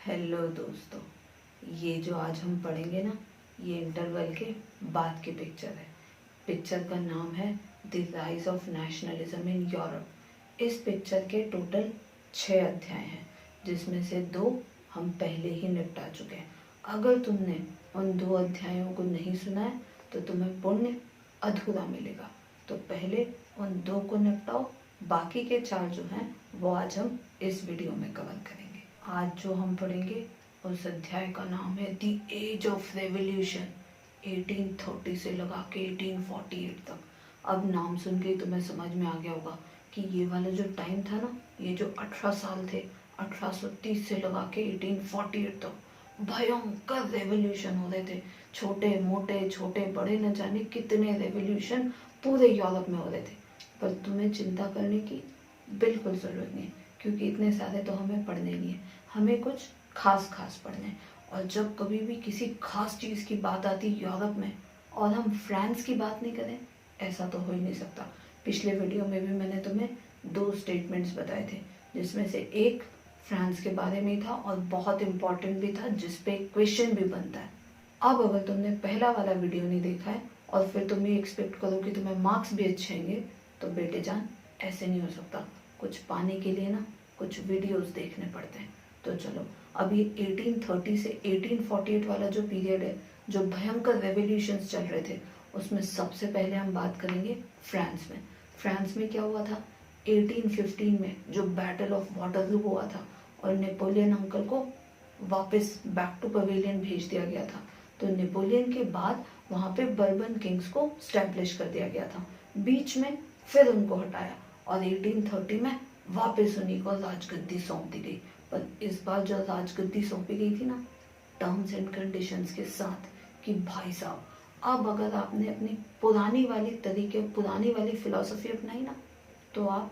Hello दोस्तों, ये जो आज हम पढ़ेंगे ना, ये इंटरवल के बाद की पिक्चर है। पिक्चर का नाम है the rise of nationalism in Europe. इस पिक्चर के टोटल 6 अध्याय हैं, जिसमें से 2 हम पहले ही निपटा चुके हैं। अगर तुमने उन 2 अध्यायों को नहीं सुना है तो तुम्हें पुण्य अधूरा मिलेगा। तो पहले उन 2 को निपटाओ, बाकी के 4 जो हैं वो आज हम इस वीडियो में कवर करेंगे। आज जो हम पढ़ेंगे उस अध्याय का नाम है द एज ऑफ रेवोल्यूशन, 1830 से लगा के 1848 तक। अब नाम सुन के तुम्हें समझ में आ गया होगा कि ये वाला जो टाइम था ना, ये जो 18 साल थे, 1830 से लगा के 1848 तक भयंकर रेवोल्यूशन हो रहे थे। छोटे मोटे, छोटे बड़े, न जाने कितने रेवोल्यूशन पूरे यूरोप में हो रहे थे। पर तुम्हें चिंता करने की बिल्कुल ज़रूरत नहीं है, क्योंकि इतने सारे तो हमें पढ़ने नहीं है। हमें कुछ खास खास पढ़ने हैं। और जब कभी भी किसी खास चीज़ की बात आती है यूरोप में और हम फ्रांस की बात नहीं करें, ऐसा तो हो ही नहीं सकता। पिछले वीडियो में भी मैंने तुम्हें 2 स्टेटमेंट्स बताए थे, जिसमें से एक फ्रांस के बारे में था और बहुत इंपॉर्टेंट भी था, जिसपे क्वेश्चन भी बनता है। अब अगर तुमने पहला वाला वीडियो नहीं देखा है और फिर तुम ये एक्सपेक्ट करो कि तुम्हें मार्क्स भी अच्छे आएंगे, तो बेटे जान, ऐसे नहीं हो सकता। कुछ पाने के लिए ना कुछ वीडियोस देखने पड़ते हैं। तो चलो, अब ये 1830 से 1848 वाला जो पीरियड है, जो भयंकर रेवोल्यूशंस चल रहे थे, उसमें सबसे पहले हम बात करेंगे फ्रांस में। फ्रांस में क्या हुआ था? 1815 में जो बैटल ऑफ वाटरलू हुआ था और नेपोलियन अंकल को वापस बैक टू पवेलियन भेज दिया गया था। तो नेपोलियन के बाद वहां पे बर्बन किंग्स को स्टैब्लिश कर दिया गया था। बीच में फिर उनको हटाया और 1830 में वापस उन्हीं को राजगद्दी सौंप दी गई। पर इस बार जो राजगद्दी सौंपी गई थी ना, टर्म्स एंड कंडीशंस के साथ, कि भाई साहब, अब अगर आपने अपनी पुरानी वाली तरीके, पुरानी वाली फिलॉसफी अपनाई ना, तो आप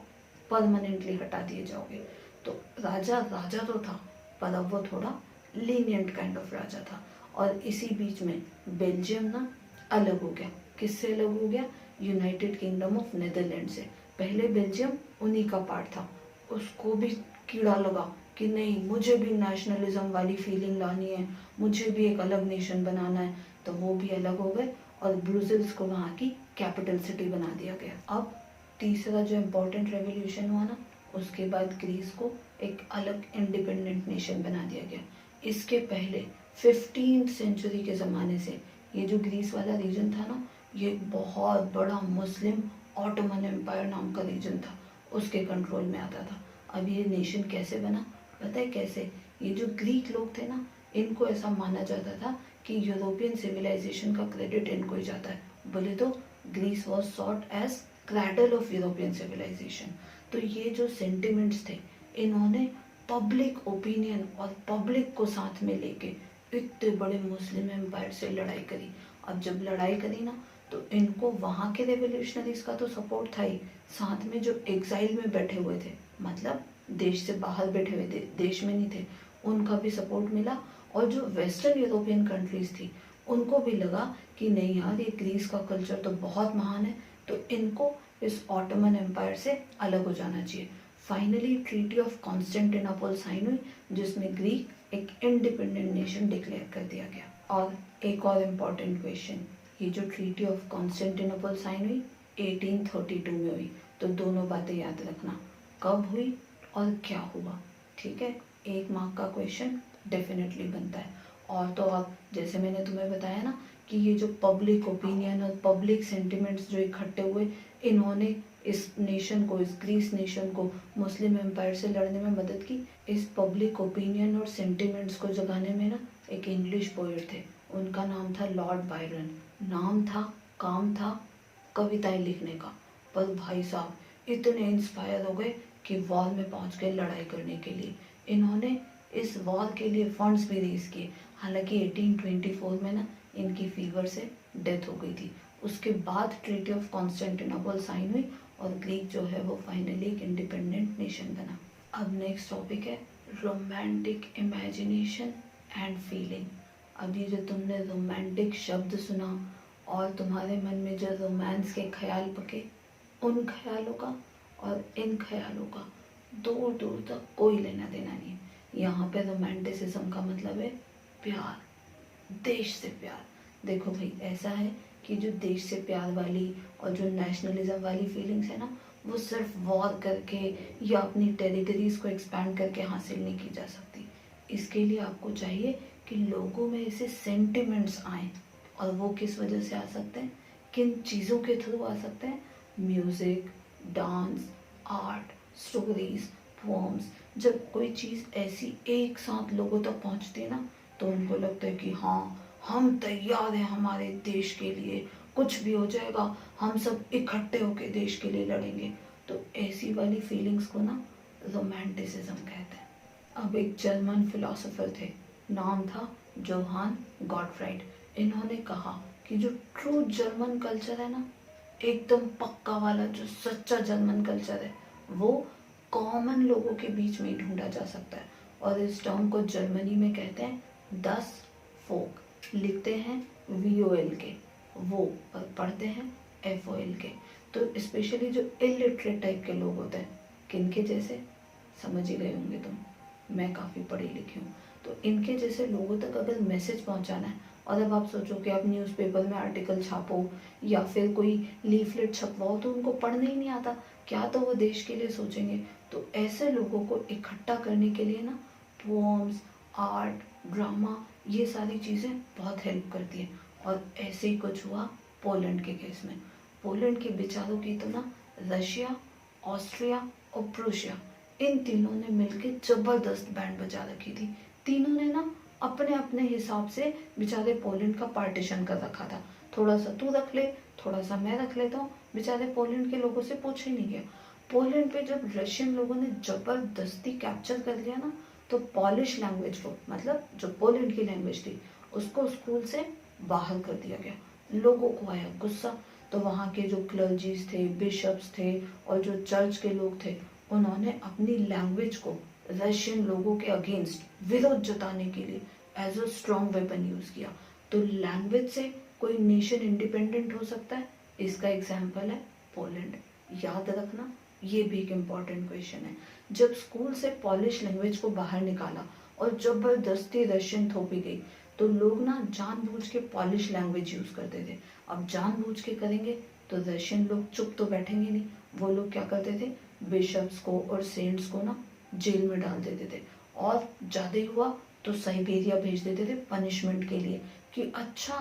परमानेंटली हटा दिए जाओगे। तो राजा राजा तो था, पर अब वो थोड़ा लीनियंट काइंड ऑफ राजा था। और इसी बीच में बेल्जियम ना अलग हो गया। किससे अलग हो गया? यूनाइटेड किंगडम ऑफ नीदरलैंड से। पहले बेल्जियम उन्हीं का पार्ट था। उसको भी कीड़ा लगा कि नहीं, मुझे भी नेशनलिज्म वाली फीलिंग लानी है, मुझे भी एक अलग नेशन बनाना है। तो वो भी अलग हो गए और ब्रुसेल्स को वहाँ की कैपिटल सिटी बना दिया गया। अब तीसरा जो इम्पोर्टेंट रेवोल्यूशन हुआ ना, उसके बाद ग्रीस को एक अलग इंडिपेंडेंट नेशन बना दिया गया। इसके पहले 15th सेंचुरी के ज़माने से ये जो ग्रीस वाला रीजन था ना, ये बहुत बड़ा मुस्लिम ऑटोमन एम्पायर नाम का रीजन था, उसके कंट्रोल में आता था। अब ये नेशन कैसे बना? पता है कैसे? ये जो ग्रीक लोग थे ना, इनको ऐसा माना जाता था कि यूरोपियन सिविलाइजेशन का क्रेडिट इनको ही जाता है। बोले तो Greece was sought as cradle of European civilisation. तो ये जो सेंटिमेंट्स थे, इन्होंने पब्लिक ओपिनियन और पब्लिक को साथ में लेके इतने बड़े मुस्लिम एम्पायर से लड़ाई करी। अब जब लड़ाई करी ना, तो इनको वहाँ के रेवोल्यूशनरीज का तो सपोर्ट था ही, साथ में जो एग्जाइल में बैठे हुए थे, मतलब देश से बाहर बैठे हुए थे, देश में नहीं थे, उनका भी सपोर्ट मिला। और जो वेस्टर्न यूरोपियन कंट्रीज थी, उनको भी लगा कि नहीं यार, ये ग्रीस का कल्चर तो बहुत महान है, तो इनको इस ऑटोमन एम्पायर से अलग हो जाना चाहिए। Finally treaty of Constantinople sign हुई, जिसमें ग्रीक एक इंडिपेंडेंट नेशन डिक्लेयर कर दिया गया। और एक और इम्पॉर्टेंट क्वेश्चन, ये जो ट्रीटी ऑफ कॉन्स्टेंटिनोपल साइन हुई 1832 में हुई। तो दोनों बातें याद रखना, कब हुई और क्या हुआ, ठीक है? 1 मार्क का क्वेश्चन डेफिनेटली बनता है। और तो और, जैसे मैंने तुम्हें बताया ना कि ये जो पब्लिक ओपिनियन और पब्लिक सेंटिमेंट्स जो इकट्ठे हुए, इन्होंने इस नेशन को, इस ग्रीस नेशन को मुस्लिम एम्पायर से लड़ने में मदद की। इस पब्लिक ओपिनियन और सेंटिमेंट्स को जगाने में ना एक इंग्लिश पोएट थे, उनका नाम था लॉर्ड बायरन। नाम था, काम था कविताएं लिखने का। पर भाई साहब इतने इंस्पायर हो गए कि वॉर में पहुंच गए लड़ाई करने के लिए। इन्होंने इस वॉर के लिए फंड्स भी रेज किए। हालांकि 1824 में ना इनकी फीवर से डेथ हो गई थी। उसके बाद ट्रीटी ऑफ कॉन्स्टेंटिनोपल साइन हुई और ग्रीक जो है वो फाइनली एक इंडिपेंडेंट नेशन बना। अब नेक्स्ट टॉपिक है रोमांटिक इमेजिनेशन एंड फीलिंग। अब ये जो तुमने रोमांटिक शब्द सुना और तुम्हारे मन में जो रोमांस के ख्याल पके, उन ख्यालों का और इन ख्यालों का दूर दूर तक कोई लेना देना नहीं है। यहाँ पे रोमांटिसिज्म का मतलब है प्यार, देश से प्यार। देखो भाई, ऐसा है कि जो देश से प्यार वाली और जो नेशनलिज्म वाली फीलिंग्स है ना, वो सिर्फ वॉर करके या अपनी टेरिटरीज को एक्सपैंड करके हासिल नहीं की जा सकती। इसके लिए आपको चाहिए कि लोगों में ऐसे सेंटिमेंट्स आए। और वो किस वजह से आ सकते हैं, किन चीज़ों के थ्रू आ सकते हैं? Music, dance, art, stories, poems. जब कोई चीज़ ऐसी एक साथ लोगों तक पहुंचती है ना, तो उनको लगता है कि हाँ, हम तैयार हैं हमारे देश के लिए, कुछ भी हो जाएगा, हम सब इकट्ठे होकर देश के लिए लड़ेंगे। तो ऐसी वाली फीलिंग्स को ना रोमांटिसिज्म कहते हैं। अब एक जर्मन फिलोसोफर थे, नाम था जोहान गॉटफ्राइड। इन्होंने कहा कि जो ट्रू जर्मन कल्चर है ना, एकदम पक्का वाला जो सच्चा जर्मन कल्चर है, वो कॉमन लोगों के बीच में ही ढूंढा जा सकता है। और इस टर्म को जर्मनी में कहते हैं दस फोक। लिखते हैं VOL के वो, और पढ़ते हैं FOL के। तो स्पेशली जो इलिटरेट टाइप के लोग होते हैं, किनके जैसे, समझ ही गए होंगे तुम, मैं काफ़ी पढ़ी लिखी हूँ। तो इनके जैसे लोगों तक अगर मैसेज पहुँचाना है, और अब आप सोचो कि आप न्यूज़पेपर में आर्टिकल छापो या फिर कोई लीफलेट छपवाओ, तो उनको पढ़ने ही नहीं आता, क्या तो वो देश के लिए सोचेंगे। तो ऐसे लोगों को इकट्ठा करने के लिए ना पोम्स, आर्ट, ड्रामा, ये सारी चीज़ें बहुत हेल्प करती हैं। और ऐसे ही कुछ हुआ पोलैंड के केस में। पोलैंड के विचारों की तो ना रशिया, ऑस्ट्रिया और प्रूशिया, इन तीनों ने मिलकर जबरदस्त बैंड बजा रखी थी। तीनों ने ना अपने अपने हिसाब से बेचारे पोलैंड का पार्टीशन कर रखा था। थोड़ा सा तू रख ले, थोड़ा सा मैं रख लेता हूँ। बेचारे पोलैंड के लोगों से पूछ ही नहीं गया। पोलैंड पे जब रशियन लोगों ने जबरदस्ती कैप्चर कर लिया ना, तो पॉलिश लैंग्वेज को, मतलब जो पोलैंड की लैंग्वेज थी, उसको स्कूल से बाहर कर दिया गया। लोगों को आया गुस्सा। तो वहाँ के जो क्लर्जीज थे, बिशप्स थे और जो चर्च के लोग थे, उन्होंने अपनी लैंग्वेज को रशियन लोगों के अगेंस्ट विरोध जताने के लिए as a strong weapon use किया। तो लैंग्वेज से कोई नेशन इंडिपेंडेंट हो सकता है, इसका एग्जाम्पल है पोलैंड। याद रखना, ये भी एक इम्पॉर्टेंट क्वेश्चन है। जब स्कूल से पॉलिश लैंग्वेज को बाहर निकाला और जबरदस्ती रशियन थोपी गई, तो लोग ना जानबूझ के पॉलिश लैंग्वेज यूज करते थे। अब जानबूझ के करेंगे तो रशियन लोग चुप तो बैठेंगे नहीं। वो लोग क्या करते थे, बिशप्स को और सेंट्स को ना जेल में डाल देते थे, और ज्यादा ही हुआ तो साइबेरिया भेज देते थे पनिशमेंट के लिए, कि अच्छा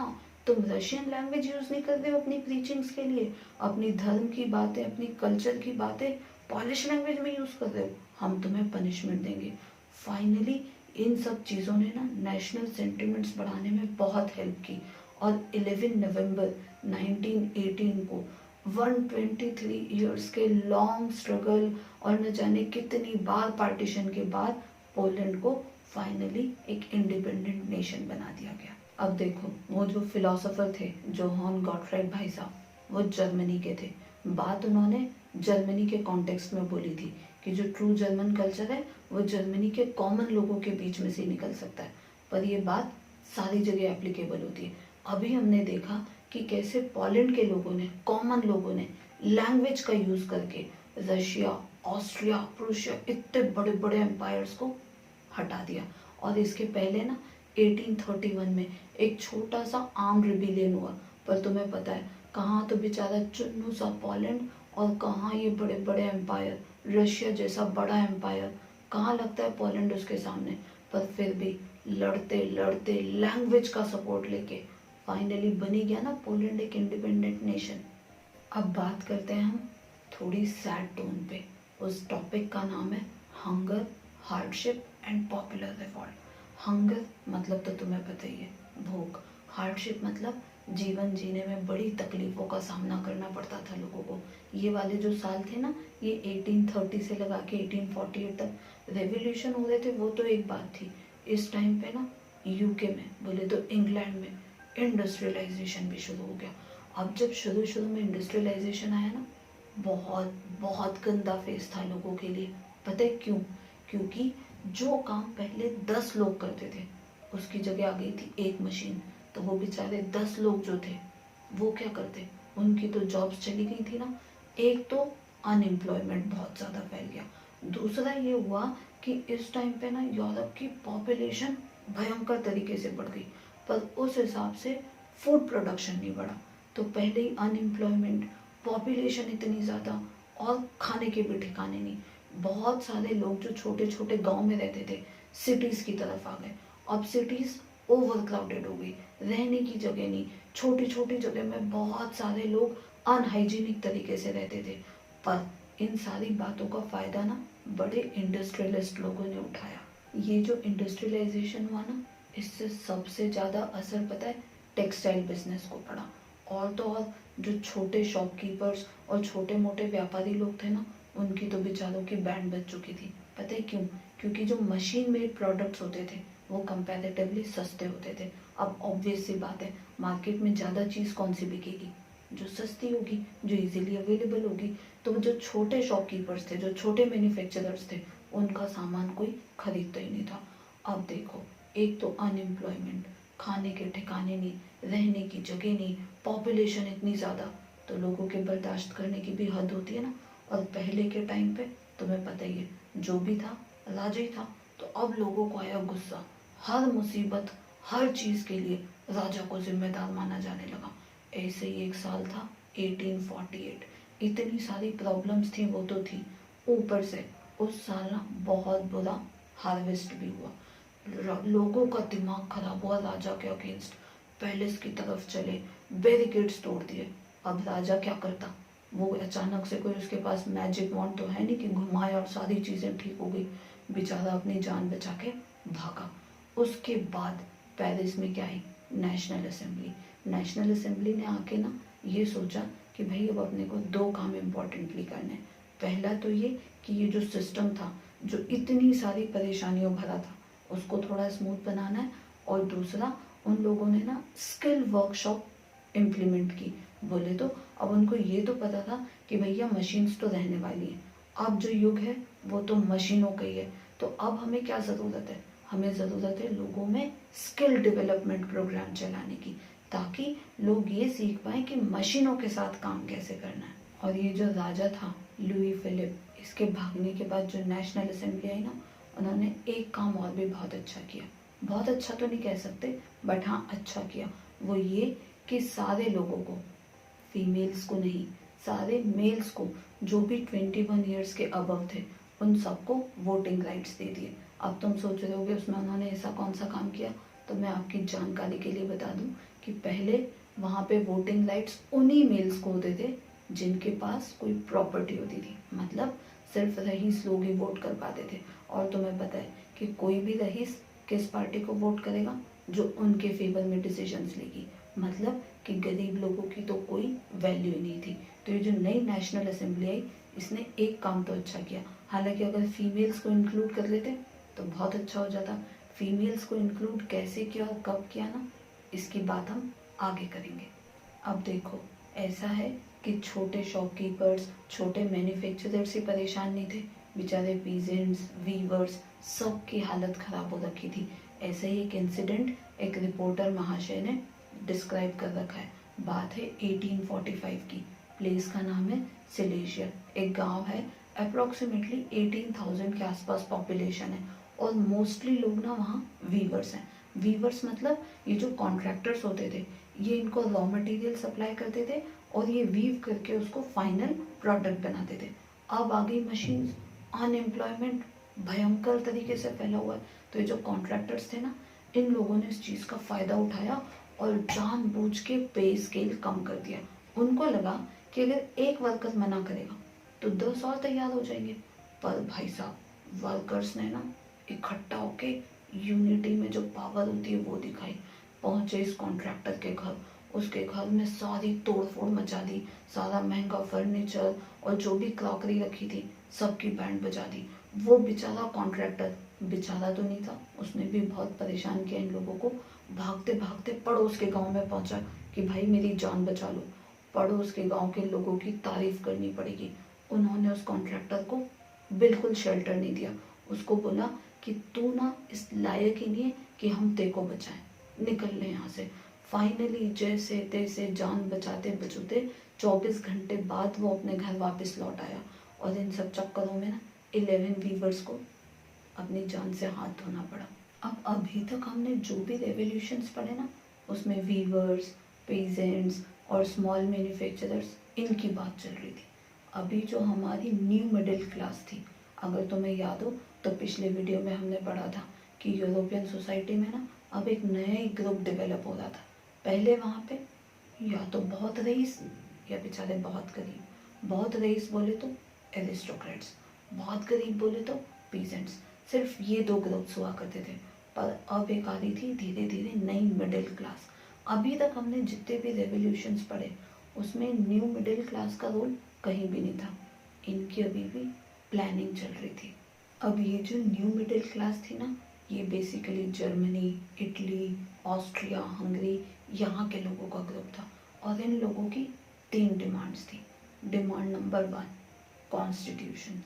तुम रशियन लैंग्वेज यूज नहीं कर रहे हो अपनी प्रीचिंग्स के लिए, अपनी धर्म की बातें, अपनी कल्चर की बातें पॉलिश लैंग्वेज में यूज कर रहे हो, हम तुम्हें पनिशमेंट देंगे। फाइनली इन सब चीज़ों ने ना नेशनल सेंटिमेंट्स बढ़ाने में बहुत हेल्प की। और 11 नवंबर 1918 को 123 इयर्स के लॉन्ग स्ट्रगल और न जाने कितनी बार पार्टीशन के बाद पोलैंड को फाइनली एक इंडिपेंडेंट नेशन बना दिया गया। अब देखो, वो जो फिलोसोफर थे जोहान गॉटफ्राइड भाई साहब, वो जर्मनी के थे। बात उन्होंने जर्मनी के कॉन्टेक्स्ट में बोली थी कि जो ट्रू जर्मन कल्चर है वो जर्मनी के कॉमन लोगों के बीच में से निकल सकता है, पर ये बात सारी जगह एप्लीकेबल होती है। अभी हमने देखा कि कैसे पोलैंड के लोगों ने, कॉमन लोगों ने लैंग्वेज का यूज करके रशिया, ऑस्ट्रिया, प्रूशिया, इतने बड़े बड़े एम्पायर्स को हटा दिया। और इसके पहले ना 1831 में एक छोटा सा आर्म्ड रिबेलियन हुआ, पर तुम्हें पता है कहाँ तो बेचारा चुन्नू सा पोलैंड और कहाँ ये बड़े बड़े एम्पायर, रशिया जैसा बड़ा एम्पायर, कहाँ लगता है पोलैंड उसके सामने। पर फिर भी लड़ते लड़ते लैंग्वेज का सपोर्ट लेके फाइनली बनी गया ना पोलैंड एक इंडिपेंडेंट नेशन। अब बात करते हैं हम थोड़ी सैड टोन पे। उस टॉपिक का नाम है hunger, hardship and popular revolt. Hunger मतलब तो तुम्हें पता ही है, भूख। हार्डशिप मतलब जीवन जीने में बड़ी तकलीफों का सामना करना पड़ता था लोगों को। ये वाले जो साल थे ना, ये 1830 से लगा के 1848 तक रेवोल्यूशन हो रहे थे, वो तो एक बात थी। इस टाइम पे ना यूके में, बोले तो इंग्लैंड में, इंडस्ट्रियलाइजेशन भी शुरू हो गया। अब जब शुरू शुरू में इंडस्ट्रियलाइजेशन आया ना, बहुत बहुत गंदा फेस था लोगों के लिए। पता है क्यों? क्योंकि जो काम पहले 10 लोग करते थे, उसकी जगह आ गई थी एक मशीन। तो वो बेचारे 10 लोग जो थे, वो क्या करते, उनकी तो जॉब्स चली गई थी ना। एक तो अनएम्प्लॉयमेंट बहुत ज़्यादा फैल गया। दूसरा ये हुआ कि इस टाइम पे ना यूरोप की पॉपुलेशन भयंकर तरीके से बढ़ गई, पर उस हिसाब से फूड प्रोडक्शन नहीं बढ़ा। तो पहले ही अनएम्प्लॉयमेंट, पॉपुलेशन इतनी ज़्यादा और खाने के भी ठिकाने नहीं। बहुत सारे लोग जो छोटे छोटे गांव में रहते थे सिटीज़ की तरफ आ गए। अब सिटीज़ ओवर क्राउडेड हो गई, रहने की जगह नहीं, छोटी छोटी जगह में बहुत सारे लोग अनहाइजीनिक तरीके से रहते थे। पर इन सारी बातों का फ़ायदा ना बड़े इंडस्ट्रियलिस्ट लोगों ने उठाया। ये जो इंडस्ट्रियलाइजेशन हुआ ना, इससे सबसे ज़्यादा असर पता है टेक्सटाइल बिजनेस को पड़ा। और तो और जो छोटे शॉपकीपर्स और छोटे मोटे व्यापारी लोग थे ना, उनकी तो बेचारों की बैंड बज चुकी थी। पता है क्यों? क्योंकि जो मशीन मेड प्रोडक्ट्स होते थे वो कंपैरेटिवली सस्ते होते थे। अब ऑब्वियस सी बात है, मार्केट में ज़्यादा चीज़ कौन सी बिकेगी? जो सस्ती होगी, जो इजीली अवेलेबल होगी। तो जो छोटे शॉपकीपर्स थे, जो छोटे मैन्युफैक्चरर्स थे, उनका सामान कोई खरीदता ही नहीं था। अब देखो, एक तो अनएम्प्लॉयमेंट, खाने के ठिकाने नहीं, रहने की जगह नहीं, पॉपुलेशन इतनी ज़्यादा, तो लोगों के बर्दाश्त करने की भी हद होती है ना। और पहले के टाइम पे तुम्हें पता ही है, जो भी था राजा ही था। तो अब लोगों को आया गुस्सा, हर मुसीबत, हर चीज़ के लिए राजा को जिम्मेदार माना जाने लगा। ऐसे ही एक साल था 1848। इतनी सारी प्रॉब्लम्स थी, वो तो थी, ऊपर से उस साल ना बहुत बुरा हार्वेस्ट भी हुआ। लोगों का दिमाग खराब हुआ राजा के अगेंस्ट, पैलेस की तरफ चले, बैरिकेड्स तोड़ दिए। अब राजा क्या करता? वो अचानक से कोई उसके पास मैजिक वॉन्ड तो है नहीं कि घुमाए और सारी चीज़ें ठीक हो गई। बेचारा अपनी जान बचा के भागा। उसके बाद पेरिस में क्या आई? National assembly. नेशनल असेंबली ने आके ना ये सोचा कि भाई अब अपने को दो काम इम्पोर्टेंटली करने हैं। पहला तो ये कि ये जो सिस्टम था, जो इतनी सारी परेशानियों भरा था, उसको थोड़ा स्मूथ बनाना है। और दूसरा, उन लोगों ने ना स्किल वर्कशॉप इम्प्लीमेंट की। बोले तो अब उनको ये तो पता था कि भैया मशीन्स तो रहने वाली हैं, अब जो युग है वो तो मशीनों का ही है। तो अब हमें क्या ज़रूरत है? हमें ज़रूरत है लोगों में स्किल डेवलपमेंट प्रोग्राम चलाने की, ताकि लोग ये सीख पाएँ कि मशीनों के साथ काम कैसे करना है। और ये जो राजा था लुई फिलिप, इसके भागने के बाद जो नेशनल असेंबली आई ना, उन्होंने एक काम और भी बहुत अच्छा किया। बहुत अच्छा तो नहीं कह सकते, बट हाँ अच्छा किया। वो ये कि सारे लोगों को, फीमेल्स को नहीं, सारे मेल्स को, जो भी 21 ईयर्स के अबव थे, उन सबको वोटिंग राइट्स दे दिए। अब तुम सोच रहे होगे उसमें उन्होंने ऐसा कौन सा काम किया? तो मैं आपकी जानकारी के लिए बता दूं कि पहले वहाँ पे वोटिंग राइट्स उन्हीं मेल्स को होते थे जिनके पास कोई प्रॉपर्टी होती थी। मतलब सिर्फ रईस लोग ही वोट कर पाते थे। और तुम्हें पता है कि कोई भी रईस किस पार्टी को वोट करेगा? जो उनके फेवर में डिसीजंस लेगी। मतलब कि गरीब लोगों की तो कोई वैल्यू ही नहीं थी। तो ये जो नई नेशनल असेंबली आई, इसने एक काम तो अच्छा किया। हालांकि अगर फीमेल्स को इंक्लूड कर लेते तो बहुत अच्छा हो जाता। फीमेल्स को इंक्लूड कैसे किया और कब किया ना, इसकी बात हम आगे करेंगे। अब देखो, ऐसा है कि छोटे शॉपकीपर्स, छोटे मैन्युफैक्चरर्स ही परेशान नहीं थे, बेचारे पीजेंट्स, वीवर्स, सबकी हालत खराब हो रखी थी। ऐसे ही एक इंसिडेंट एक रिपोर्टर महाशय ने डिस्क्राइब कर रखा है। बात है 1845 की। प्लेस का नाम है सिलेशिया, एक गांव है। अप्रोक्सीमेटली 18,000 के आसपास पॉपुलेशन है। और मोस्टली लोग ना वहाँ वीवर्स हैं। वीवर्स मतलब ये जो कॉन्ट्रैक्टर्स होते थे, ये इनको रॉ मटेरियल सप्लाई करते थे और ये वीव करके उसको फाइनल प्रोडक्ट बनाते थे। अब आ गई मशीन, अनएम्प्लॉयमेंट भयंकर तरीके से फैला हुआ है। तो ये जो कॉन्ट्रैक्टर्स थे ना, इन लोगों ने इस चीज़ का फ़ायदा उठाया और जानबूझ के पे स्केल कम कर दिया। उनको लगा कि अगर एक वर्कर मना करेगा तो 10 और तैयार हो जाएंगे। पर भाई साहब, वर्कर्स ने ना इकट्ठा होके यूनिटी में जो पावर होती है वो दिखाई। पहुंचे इस कॉन्ट्रैक्टर के घर, उसके घर में सारी तोड़फोड़ मचा दी। सारा महंगा फर्नीचर और जो भी क्रॉकरी रखी थी सबकी बैंड बजा दी। वो बेचारा कॉन्ट्रैक्टर, बेचारा तो नहीं था, उसने भी बहुत परेशान किया इन लोगों को। भागते भागते पड़ोस के गांव में पहुंचा कि भाई मेरी जान बचा लो। पड़ोस के गांव के लोगों की तारीफ करनी पड़ेगी। उन्होंने उस कॉन्ट्रैक्टर को बिल्कुल शेल्टर नहीं दिया। उसको बोला कि तू ना इस लायक ही नहीं है कि हम तेरे को बचाएं, निकल ले यहाँ से। फाइनली जैसे तैसे जान बचाते बचाते 24 घंटे बाद वो अपने घर वापस लौट आया। और इन सब चक्करों में ना 11 वीवर्स को अपनी जान से हाथ धोना पड़ा। अब अभी तक हमने जो भी रेवोल्यूशंस पढ़े ना, उसमें वीवर्स, पेजेंट्स और स्मॉल मैन्युफैक्चरर्स, इनकी बात चल रही थी। अभी जो हमारी न्यू मिडिल क्लास थी, अगर तुम्हें याद हो तो पिछले वीडियो में हमने पढ़ा था कि यूरोपियन सोसाइटी में ना अब एक नया ही ग्रुप डेवलप हो रहा था। पहले वहाँ पे या तो बहुत रईस या बेचारे बहुत गरीब। बहुत रईस बोले तो एरिस्टोक्रेट्स, बहुत गरीब बोले तो पीजेंट्स। सिर्फ ये दो ग्रुप्स हुआ करते थे। पर अब एक आ रही थी धीरे धीरे नई मिडिल क्लास। अभी तक हमने जितने भी रेवोल्यूशंस पढ़े उसमें न्यू मिडिल क्लास का रोल कहीं भी नहीं था। इनकी अभी भी प्लानिंग चल रही थी। अब ये जो न्यू मिडिल क्लास थी ना, ये basically Germany, Italy, Austria, Hungary, यहाँ के लोगों का ग्रुप था। और इन लोगों की 3 डिमांड्स थी। Demand number 1 constitution,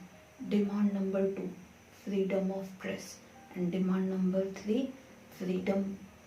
demand number 2 freedom of press and demand number 3 freedom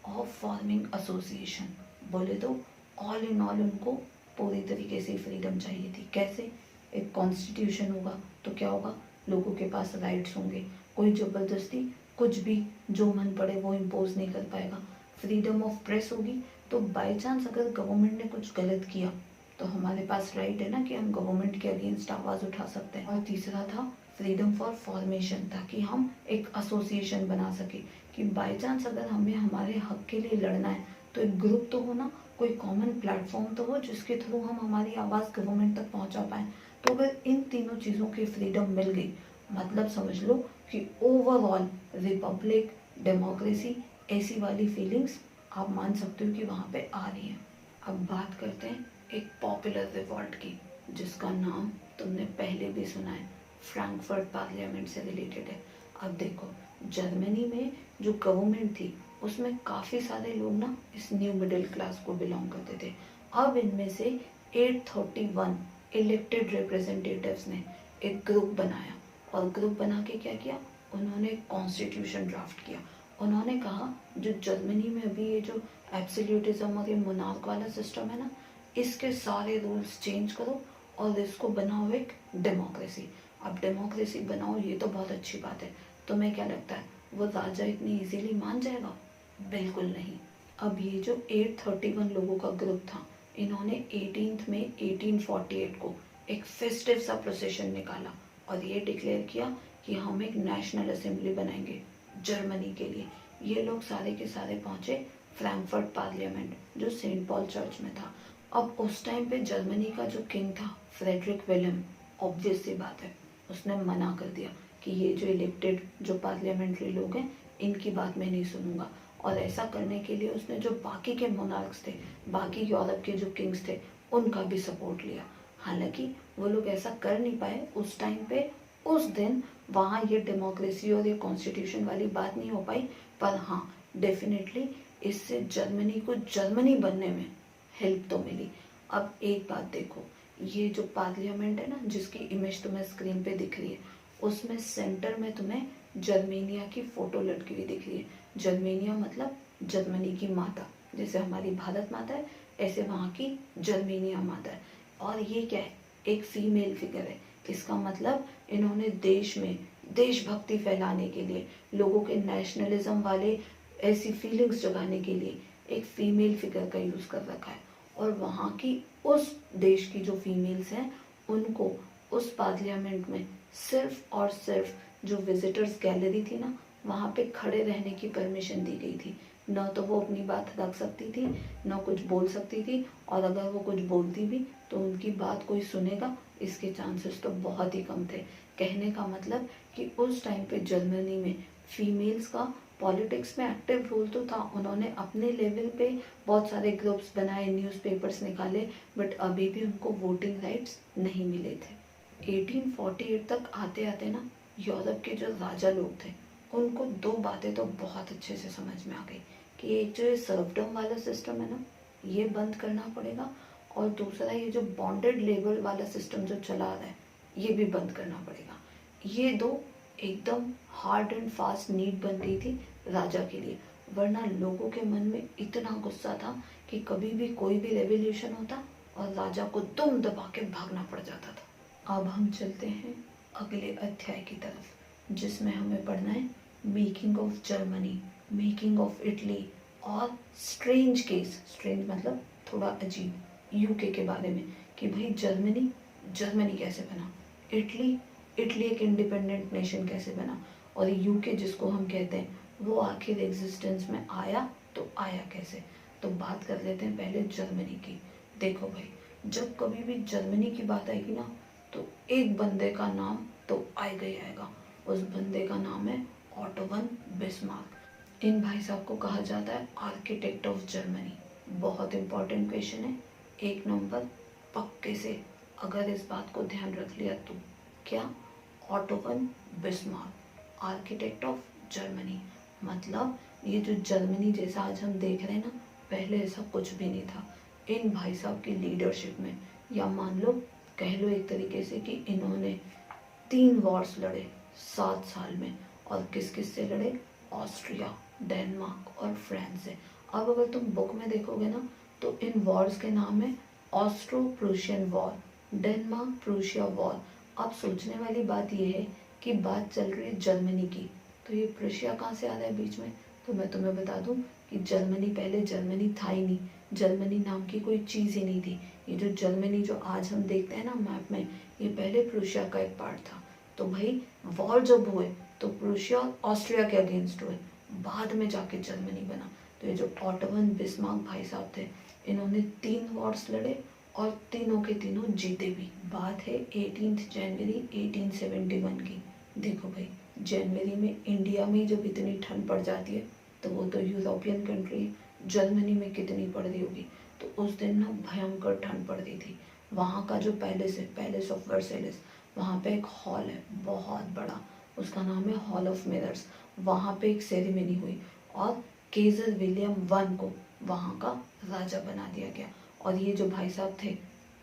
of forming association. बोले तो ऑल इन ऑल उनको पूरी तरीके से फ्रीडम चाहिए थी। कैसे? एक कॉन्स्टिट्यूशन होगा तो क्या होगा, लोगों के पास राइट्स होंगे, कोई ज़बरदस्ती कुछ भी जो मन पड़े वो इम्पोज नहीं कर पाएगा। फ्रीडम ऑफ प्रेस होगी तो बाय चांस अगर गवर्नमेंट ने कुछ गलत किया तो हमारे पास राइट है ना कि हम गवर्नमेंट के अगेंस्ट आवाज़ उठा सकते हैं। और तीसरा था फ्रीडम फॉर फॉर्मेशन, ताकि हम एक एसोसिएशन बना सके कि बाय चांस अगर हमें हमारे हक के लिए लड़ना है तो एक ग्रुप तो हो ना, कोई कॉमन प्लेटफॉर्म तो हो जिसके थ्रू हम हमारी आवाज़ गवर्नमेंट तक पहुंचा पाएँ। तो अगर इन तीनों चीज़ों की फ्रीडम मिल गई, मतलब समझ लो कि ओवरऑल रिपब्लिक, डेमोक्रेसी, ऐसी वाली फीलिंग्स आप मान सकते हो कि वहाँ पे आ रही हैं। अब बात करते हैं एक पॉपुलर रिवॉल्ट की, जिसका नाम तुमने पहले भी सुना है, फ्रैंकफर्ट पार्लियामेंट से रिलेटेड है। अब देखो, जर्मनी में जो गवर्नमेंट थी उसमें काफ़ी सारे लोग ना इस न्यू मिडिल क्लास को बिलोंग करते थे। अब इनमें से 831 इलेक्टेड रिप्रेजेंटेटिव्स ने एक ग्रुप बनाया और ग्रुप बना के क्या किया, उन्होंने कॉन्स्टिट्यूशन ड्राफ्ट किया। उन्होंने कहा जो जर्मनी में अभी ये जो एब्सोल्यूटिज्म और ये मोनार्क वाला सिस्टम है ना, इसके सारे रूल्स चेंज करो और इसको बनाओ एक डेमोक्रेसी। अब डेमोक्रेसी बनाओ ये तो बहुत अच्छी बात है, तुम्हें क्या लगता है वो राजा इतनी इजीली मान जाएगा? बिल्कुल नहीं। अब ये जो 831 लोगों का ग्रुप था, इन्होंने 18 मई 1848 को एक फेस्टिव सा प्रोसेशन निकाला और ये डिक्लेयर किया कि हम एक नेशनल असेंबली बनाएंगे जर्मनी के लिए। ये लोग सारे के सारे पहुंचे फ्रैंकफर्ट पार्लियामेंट, जो सेंट पॉल चर्च में था। अब उस टाइम पे जर्मनी का जो किंग था फ्रेडरिक विलियम, ऑब्वियस सी बात है, उसने मना कर दिया कि ये जो इलेक्टेड जो पार्लियामेंट्री लोग हैं इनकी बात मैं नहीं सुनूंगा। और ऐसा करने के लिए उसने जो बाकी के मोनार्क्स थे, बाकी यूरोप के जो किंग्स थे, उनका भी सपोर्ट लिया। हालांकि वो लोग ऐसा कर नहीं पाए उस टाइम पे, उस दिन वहाँ ये डेमोक्रेसी और ये कॉन्स्टिट्यूशन वाली बात नहीं हो पाई। पर हाँ, डेफिनेटली इससे जर्मनी को जर्मनी बनने में हेल्प तो मिली। अब एक बात देखो, ये जो पार्लियामेंट है ना जिसकी इमेज तुम्हें स्क्रीन पे दिख रही है, उसमें सेंटर में तुम्हें जर्मेनिया की फोटो लटकी हुई दिख रही है। जर्मेनिया मतलब जर्मनी की माता, जैसे हमारी भारत माता है ऐसे वहाँ की जर्मेनिया माता है। और ये क्या है, एक फीमेल फिगर है। इसका मतलब इन्होंने देश में देशभक्ति फैलाने के लिए, लोगों के नेशनलिज्म वाले ऐसी फीलिंग्स जगाने के लिए एक फीमेल फिगर का यूज कर रखा है। और वहाँ की उस देश की जो फीमेल्स हैं उनको उस पार्लियामेंट में सिर्फ और सिर्फ जो विजिटर्स गैलरी थी ना, वहाँ पे खड़े रहने की परमिशन दी गई थी। न तो वो अपनी बात रख सकती थी, न कुछ बोल सकती थी, और अगर वो कुछ बोलती भी तो उनकी बात कोई सुनेगा इसके चांसेस तो बहुत ही कम थे। कहने का मतलब कि उस टाइम पे जर्मनी में फीमेल्स का पॉलिटिक्स में एक्टिव रोल तो था। उन्होंने अपने लेवल पे बहुत सारे ग्रुप्स बनाए, न्यूज़पेपर्स निकाले, बट अभी भी उनको वोटिंग राइट्स नहीं मिले थे। 1848 तक आते आते ना यूरोप के जो राजा लोग थे उनको दो बातें तो बहुत अच्छे से समझ में आ गई कि एक जो ये सर्वडम वाला सिस्टम है ना, ये बंद करना पड़ेगा, और दूसरा ये जो बॉन्डेड लेबर वाला सिस्टम जो चला रहा है ये भी बंद करना पड़ेगा। ये दो एकदम हार्ड एंड फास्ट नीड बन गई थी राजा के लिए, वरना लोगों के मन में इतना गुस्सा था कि कभी भी कोई भी रेवोल्यूशन होता और राजा को दुम दबा के भागना पड़ जाता था। अब हम चलते हैं अगले अध्याय की तरफ, जिसमें हमें पढ़ना है making of Germany, making of Italy और स्ट्रेंज केस, स्ट्रेंज मतलब थोड़ा अजीब, यूके के बारे में कि भाई जर्मनी, जर्मनी कैसे बना, इटली, इटली एक इंडिपेंडेंट नेशन कैसे बना, और यूके जिसको हम कहते हैं वो आखिर एग्जिस्टेंस में आया तो आया कैसे। तो बात कर लेते हैं पहले जर्मनी की। देखो भाई, जब कभी भी जर्मनी की बात आएगी ना तो एक बंदे का नाम तो आएगा ही आएगा। उस बंदे का नाम है ऑटो वन बिस्मार्क। इन भाई साहब को कहा जाता है आर्किटेक्ट ऑफ जर्मनी। बहुत इंपॉर्टेंट क्वेश्चन है, 1 नंबर पक्के से अगर इस बात को ध्यान रख लिया तो। क्या? Auto von Bismarck, architect of Germany. मतलब ये जो जर्मनी जैसा आज हम देख रहे हैं ना, पहले ऐसा कुछ भी नहीं था। इन भाई साहब की लीडरशिप में, या मान लो कह लो एक तरीके से कि इन्होंने 3 वॉर्स लड़े 7 साल में। और किस किस से लड़े? ऑस्ट्रिया, डेनमार्क और फ्रांस से। अब अगर तुम बुक में देखोगे ना तो इन वॉर्स के नाम है Austro Prussian war, Denmark Prussia war. अब सोचने वाली बात यह है कि बात चल रही है जर्मनी की, तो ये प्रूशिया कहाँ से आ रहा है बीच में? तो मैं तुम्हें बता दूं कि जर्मनी पहले जर्मनी था ही नहीं, जर्मनी नाम की कोई चीज़ ही नहीं थी। ये जो जर्मनी जो आज हम देखते हैं ना मैप में, ये पहले प्रूशिया का एक पार्ट था। तो भाई वॉर जब हुए तो प्रूशिया और ऑस्ट्रिया के अगेंस्ट हुए, बाद में जाके जर्मनी बना। तो ये जो ऑटो वन बिस्मार्क भाई साहब थे, इन्होंने 3 वॉर्स लड़े और तीनों के तीनों जीते भी। बात है 18 जनवरी 1871 की। देखो भाई, जनवरी में इंडिया में जब इतनी ठंड पड़ जाती है तो वो तो यूरोपियन कंट्री है, जर्मनी में कितनी पड़ रही होगी। तो उस दिन ना भयंकर ठंड पड़ रही थी। वहाँ का जो पैलेस है, पैलेस ऑफ वर्सेलिस, वहाँ पे एक हॉल है बहुत बड़ा, उसका नाम है हॉल ऑफ मिरर्स। वहाँ पे एक सेरेमनी हुई और केजर विलियम वन को वहाँ का राजा बना दिया गया। और ये जो भाई साहब थे,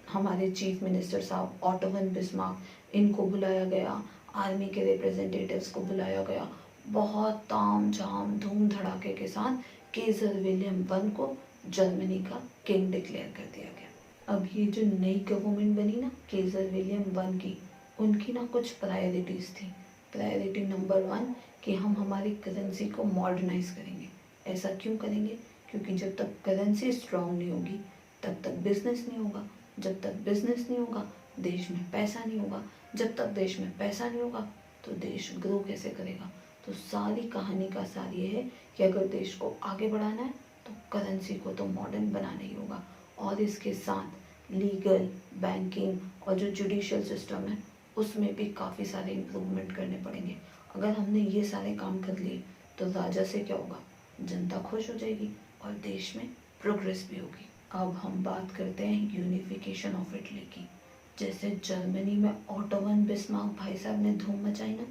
हमारे चीफ मिनिस्टर साहब ऑटो वन बिस्मार्क, इनको बुलाया गया, आर्मी के रिप्रेजेंटेटिव्स को बुलाया गया, बहुत ताम झाम धूम धड़ाके के साथ केजर विलियम वन को जर्मनी का किंग डिक्लेयर कर दिया गया। अब ये जो नई गवर्नमेंट बनी ना केजर विलियम वन की, उनकी ना कुछ प्रायोरिटीज़ थी। प्रायोरिटी नंबर 1 कि हम हमारी करेंसी को मॉडर्नाइज करेंगे। ऐसा क्यों करेंगे? क्योंकि जब तक करेंसी स्ट्रांग नहीं होगी तब तक बिजनेस नहीं होगा, जब तक बिजनेस नहीं होगा देश में पैसा नहीं होगा, जब तक देश में पैसा नहीं होगा तो देश ग्रो कैसे करेगा। तो सारी कहानी का सार ये है कि अगर देश को आगे बढ़ाना है तो करेंसी को तो मॉडर्न बनाना ही होगा। और इसके साथ लीगल, बैंकिंग और जो जुडिशियल सिस्टम है उसमें भी काफ़ी सारे इम्प्रूवमेंट करने पड़ेंगे। अगर हमने ये सारे काम कर लिए तो राजा से क्या होगा? जनता खुश हो जाएगी और देश में प्रोग्रेस भी होगी। अब हम बात करते हैं यूनिफिकेशन ऑफ इटली की। जैसे जर्मनी में ऑटो वन बिस्मार्क भाई साहब ने धूम मचाई ना,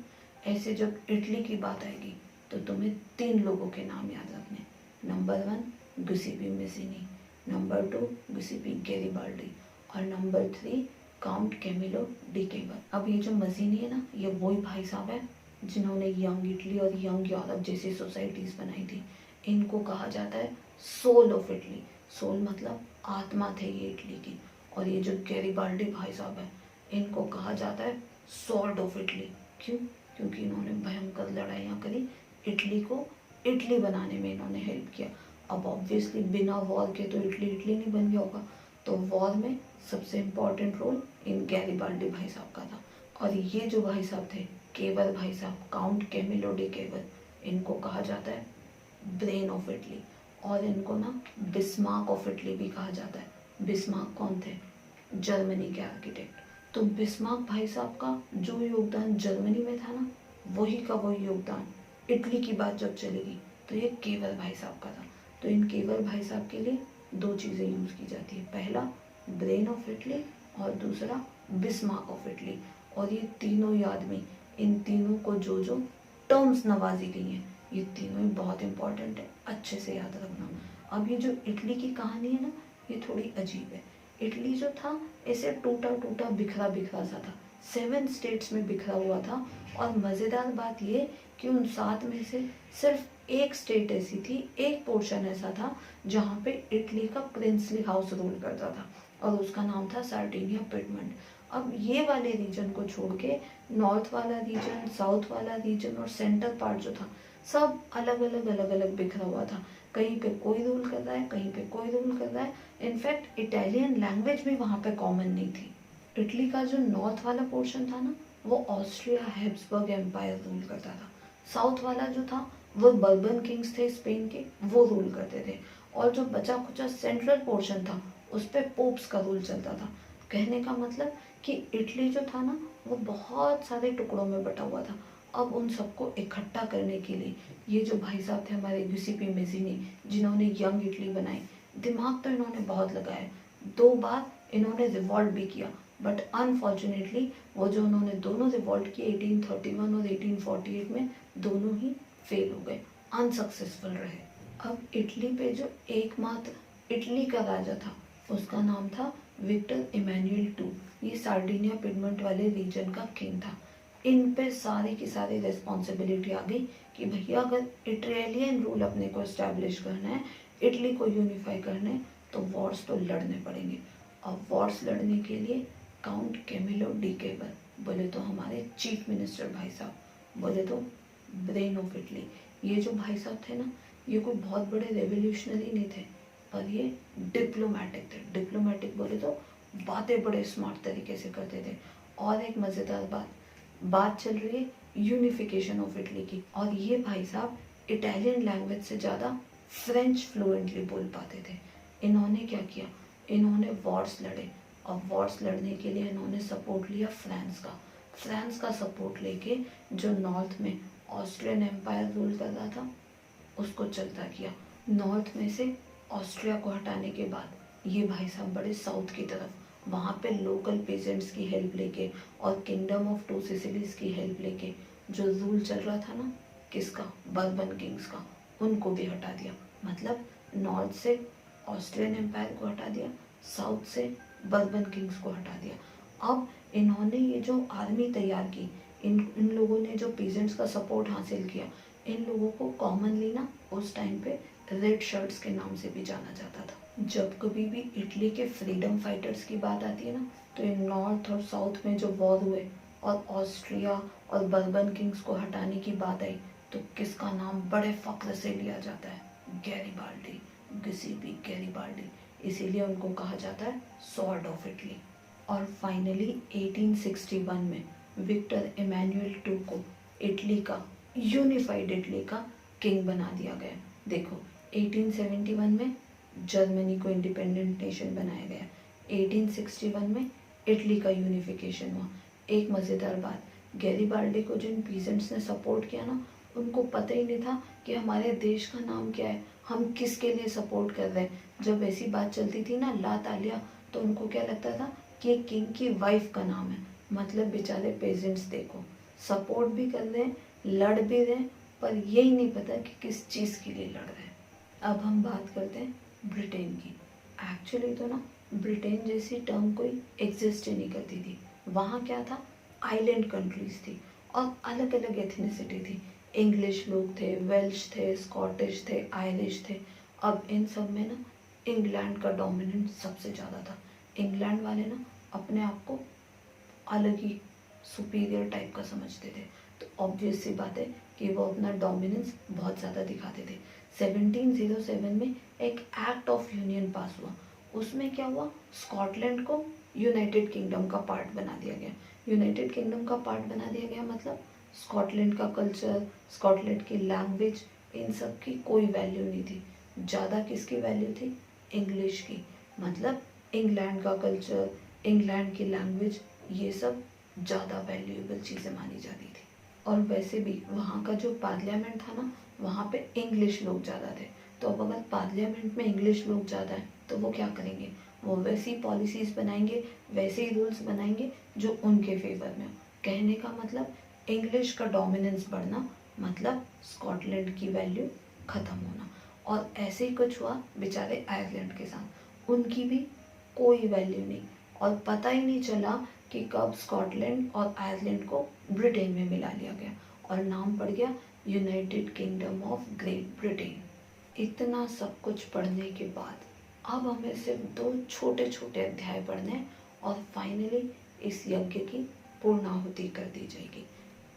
ऐसे जब इटली की बात आएगी तो तुम्हें 3 लोगों के नाम याद रखने। नंबर 1 गुसेपी मेज़िनी, नंबर 2 गुसेपी गैरिबाल्डी और नंबर 3 काउंट कैमिलो डी केवर। अब ये जो मजीनी है ना, ये वही भाई साहब है जिन्होंने यंग इटली और यंग यूरोप जैसी सोसाइटीज़ बनाई थी। इनको कहा जाता है सोल ऑफ इटली। सोल मतलब आत्मा थे ये इटली की। और ये जो गैरिबाल्डी भाई साहब है, इनको कहा जाता है सॉर्ड ऑफ इटली। क्यों? क्योंकि इन्होंने भयंकर लड़ाइयाँ करी, इटली को इटली बनाने में इन्होंने हेल्प किया। अब ऑब्वियसली बिना वॉर के तो इटली इटली नहीं बन गया होगा, तो वॉर में सबसे इम्पोर्टेंट रोल इन गैरिबाल्डी भाई साहब का था। और ये जो भाई साहब थे केवर भाई साहब, काउंट कैमिलो डी केवर, इनको कहा जाता है ब्रेन ऑफ इटली। और इनको ना बिस्मार्क ऑफ इटली भी कहा जाता है। बिस्मार्क कौन थे? जर्मनी के आर्किटेक्ट। तो बिस्मार्क भाई साहब का जो योगदान जर्मनी में था ना, वही का वही योगदान इटली की बात जब चलेगी तो ये केवर भाई साहब का था। तो इन केवर भाई साहब के लिए 2 चीज़ें यूज़ की जाती है, पहला ब्रेन ऑफ इटली और दूसरा बिस्मार्क ऑफ इटली। और ये तीनों ही आदमी, इन तीनों को जो जो टर्म्स नवाजी गई हैं, ये तीनों ही बहुत इंपॉर्टेंट है, अच्छे से याद रखना। अब ये जो इटली की कहानी है ना, ये थोड़ी अजीब है। इटली जो था ऐसे टूटा टूटा बिखरा बिखरा सा था, 7 स्टेट्स में बिखरा हुआ था। और मज़ेदार बात ये कि उन 7 में से सिर्फ एक स्टेट ऐसी थी, एक पोर्शन ऐसा था जहाँ पे इटली का प्रिंसली हाउस रूल करता था और उसका नाम था सार्डिनिया पिडमंट। अब ये वाले रीजन को छोड़ के नॉर्थ वाला रीजन, साउथ वाला रीजन और सेंटर पार्ट जो था, सब अलग अलग बिखरा हुआ था। कहीं पे कोई रूल कर रहा है, कहीं पे कोई रूल कर रहा है। इनफैक्ट इटालियन लैंग्वेज भी वहाँ पे कॉमन नहीं थी। इटली का जो नॉर्थ वाला पोर्शन था ना, वो ऑस्ट्रिया हैब्सबर्ग एम्पायर रूल करता था। साउथ वाला जो था वो बर्बन किंग्स थे स्पेन के, वो रूल करते थे। और जो बचा खुचा सेंट्रल पोर्शन था उस पर पोप्स का रूल चलता था। कहने का मतलब कि इटली जो था ना वो बहुत सारे टुकड़ों में बटा हुआ था। अब उन सबको इकट्ठा करने के लिए ये जो भाई साहब थे हमारे गिउसेप्पे मैज़ीनी, जिन्होंने यंग इटली बनाई, दिमाग तो इन्होंने बहुत लगाया। 2 बार इन्होंने रिवॉल्ट भी किया, बट अनफॉर्चुनेटली वो जो उन्होंने दोनों रिवॉल्ट किए 1831 और 1848 में, दोनों ही फेल हो गए, अनसक्सेसफुल रहे। अब इटली पे जो एकमात्र इटली का राजा था उसका नाम था विक्टर इमैनुअल टू। ये सार्डिनिया पिडमंट वाले रीजन का किंग था। इन पे सारी की सारी रिस्पॉन्सिबिलिटी आ गई कि भैया अगर इटालियन रूल अपने को इस्टेब्लिश करना है, इटली को यूनिफाई करना है, तो वॉर्स तो लड़ने पड़ेंगे। और वॉर्स लड़ने के लिए काउंट कैमिलो डी केबर, बोले तो हमारे चीफ मिनिस्टर भाई साहब, बोले तो ब्रेन ऑफ इटली, ये जो भाई साहब थे ना, ये कोई बहुत बड़े रेवोल्यूशनरी नहीं थे, पर ये डिप्लोमेटिक थे। डिप्लोमेटिक बोले तो बातें बड़े स्मार्ट तरीके से करते थे। और एक मज़ेदार बात चल रही है यूनिफिकेशन ऑफ इटली की, और ये भाई साहब इटालियन लैंग्वेज से ज़्यादा फ्रेंच फ्लुएंटली बोल पाते थे। इन्होंने क्या किया, इन्होंने वॉर्स लड़े, और वॉर्स लड़ने के लिए इन्होंने सपोर्ट लिया फ्रांस का सपोर्ट लेके जो नॉर्थ में ऑस्ट्रियन एम्पायर रूल कर रहा था उसको चलता किया। नॉर्थ में से ऑस्ट्रिया को हटाने के बाद ये भाई साहब बड़े साउथ की तरफ, वहाँ पे लोकल पेजेंट्स की हेल्प लेके और किंगडम ऑफ टू सिसिलीज की हेल्प लेके जो रूल चल रहा था ना, किसका, बर्बन किंग्स का, उनको भी हटा दिया। मतलब नॉर्थ से ऑस्ट्रियन एम्पायर को हटा दिया, साउथ से बर्बन किंग्स को हटा दिया। अब इन्होंने ये जो आर्मी तैयार की, इन लोगों ने जो पेजेंट्स का सपोर्ट हासिल किया, इन लोगों को कॉमनली ना उस टाइम पे रेड शर्ट्स के नाम से भी जाना जाता था। जब कभी भी इटली के फ्रीडम फाइटर्स की बात आती है ना, तो इन नॉर्थ और साउथ में जो वॉर हुए और ऑस्ट्रिया और बर्बन किंग्स को हटाने की बात आई, तो किसका नाम बड़े फख्र से लिया जाता है, गैरिबाल्डी, गिउसेप्पे गैरिबाल्डी। इसीलिए उनको कहा जाता है सॉर्ड ऑफ इटली। और फाइनली 1861 में विक्टर इमैनुअल टू को इटली का, यूनिफाइड इटली का किंग बना दिया गया। देखो 1871 में जर्मनी को इंडिपेंडेंट नेशन बनाया गया, 1861 में इटली का यूनिफिकेशन हुआ। एक मज़ेदार बात, गैरिबाल्डी को जिन पीजेंट्स ने सपोर्ट किया ना, उनको पता ही नहीं था कि हमारे देश का नाम क्या है, हम किसके लिए सपोर्ट कर रहे हैं। जब ऐसी बात चलती थी ना, ला तालिया, तो उनको क्या लगता था कि ये किंग की वाइफ का नाम है। मतलब बेचारे पेजेंट्स देखो, सपोर्ट भी कर रहे हैं, लड़ भी रहे हैं, पर यही नहीं पता कि किस चीज़ के लिए लड़ रहे हैं। अब हम बात करते हैं ब्रिटेन की। एक्चुअली तो ना ब्रिटेन जैसी टर्म कोई एग्जिस्ट ही नहीं करती थी। वहाँ क्या था, आइलैंड कंट्रीज थी और अलग अलग एथनिसिटी थी। इंग्लिश लोग थे, वेल्श थे, स्कॉटिश थे, आयरिश थे। अब इन सब में ना इंग्लैंड का डोमिनेंस सबसे ज़्यादा था। इंग्लैंड वाले ना अपने आप को अलग ही सुपीरियर टाइप का समझते थे, तो ऑब्वियस सी बात है कि वो अपना डोमिनेंस बहुत ज़्यादा दिखाते थे। 1707 में एक एक्ट ऑफ यूनियन पास हुआ। उसमें क्या हुआ, स्कॉटलैंड को यूनाइटेड किंगडम का पार्ट बना दिया गया। यूनाइटेड किंगडम का पार्ट बना दिया गया मतलब स्कॉटलैंड का कल्चर, स्कॉटलैंड की लैंग्वेज, इन सब की कोई वैल्यू नहीं थी। ज़्यादा किसकी वैल्यू थी, इंग्लिश की। मतलब इंग्लैंड का कल्चर, इंग्लैंड की लैंग्वेज, ये सब ज़्यादा वैल्यूएबल चीज़ें मानी जाती थी। और वैसे भी वहाँ का जो पार्लियामेंट था ना, वहाँ पे इंग्लिश लोग ज़्यादा थे। तो अब अगर पार्लियामेंट में इंग्लिश लोग ज़्यादा हैं तो वो क्या करेंगे, वो वैसी पॉलिसीज़ बनाएंगे, वैसे ही रूल्स बनाएंगे जो उनके फेवर में हो। कहने का मतलब इंग्लिश का डोमिनेंस बढ़ना मतलब स्कॉटलैंड की वैल्यू ख़त्म होना। और ऐसे ही कुछ हुआ बेचारे आयरलैंड के साथ, उनकी भी कोई वैल्यू नहीं, और पता ही नहीं चला कि कब स्कॉटलैंड और आयरलैंड को ब्रिटेन में मिला लिया गया और नाम पड़ गया United kingdom of great Britain. इतना सब कुछ पढ़ने के बाद अब हमें सिर्फ 2 छोटे छोटे अध्याय पढ़ने हैं और फाइनली इस यज्ञ की पूर्णाहुति कर दी जाएगी।